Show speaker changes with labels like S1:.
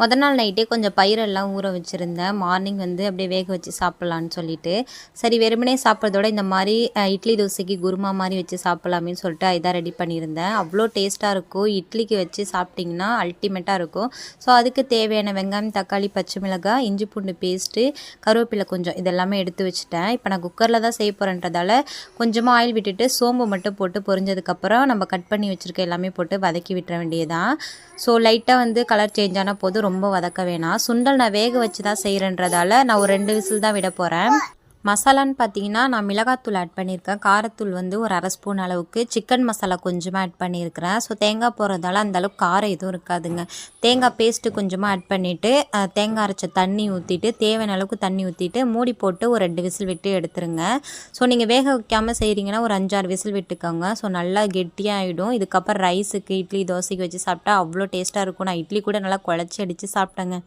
S1: மொதல் நாள் நைட்டே கொஞ்சம் பயிரெல்லாம் ஊற வச்சுருந்தேன். மார்னிங் வந்து அப்படியே வேக வச்சு சாப்பிட்லான்னு சொல்லிட்டு. சரி வெறுமனே சாப்பிட்றதோட இந்த மாரி இட்லி தோசைக்கு குருமா மாரி வச்சு சாப்பிட்லாமேன்னு சொல்லிட்டு இதான் ரெடி பண்ணியிருந்தேன். அவ்வளோ டேஸ்ட்டாக இருக்கும். இட்லிக்கு வச்சு சாப்பிட்டிங்கன்னா அல்டிமேட்டாக இருக்கும். ஸோ அதுக்கு தேவையான வெங்காயம், தக்காளி, பச்சை மிளகாய், இஞ்சி பூண்டு பேஸ்ட்டு, கருவேப்பிலை கொஞ்சம் இதெல்லாமே எடுத்து வச்சுட்டேன். இப்போ நான் குக்கரில் தான் செய்ய போகிறேன்றதால கொஞ்சமாக ஆயில் விட்டுட்டு சோம்பு மட்டும் போட்டு பொரிஞ்சதுக்கப்புறம் நம்ம கட் பண்ணி வச்சுருக்க எல்லாமே போட்டு வதக்கி விட்டுற வேண்டியதுதான். ஸோ லைட்டாக வந்து கலர் சேஞ்ச் ஆனால் போதும், ரொம்ப வதக்க வேணாம். சுண்டல் நான் வேக வச்சு தான் செய்கிறேன்றதால நான் ஒரு 2 விசில் தான் விட போகிறேன். மசாலான்னு பார்த்தீங்கன்னா நான் மிளகாத்தூள் ஆட் பண்ணியிருக்கேன். காரத்தூள் வந்து ஒரு 1/2 ஸ்பூன் அளவுக்கு, சிக்கன் மசாலா கொஞ்சமாக ஆட் பண்ணியிருக்கிறேன். ஸோ தேங்காய் போடுறதால அந்தளவுக்கு காரம் எதுவும் இருக்காதுங்க. தேங்காய் பேஸ்ட்டு கொஞ்சமாக ஆட் பண்ணிவிட்டு தேங்காய் அரைச்ச தண்ணி ஊற்றிட்டு தேவையான அளவுக்கு தண்ணி ஊற்றிட்டு மூடி போட்டு ஒரு 2 விசில் விட்டு எடுத்துருங்க. ஸோ நீங்கள் வேக வைக்காமல் செய்கிறீங்கன்னா ஒரு 5-6 விசில் விட்டுக்கோங்க. ஸோ நல்லா கெட்டியாகிடும். இதுக்கப்புறம் ரைஸுக்கு, இட்லி, தோசைக்கு வச்சு சாப்பிட்டா அவ்வளோ டேஸ்ட்டாக இருக்கும். நான் இட்லி கூட நல்லா குழச்சி அடித்து சாப்பிட்டேங்க.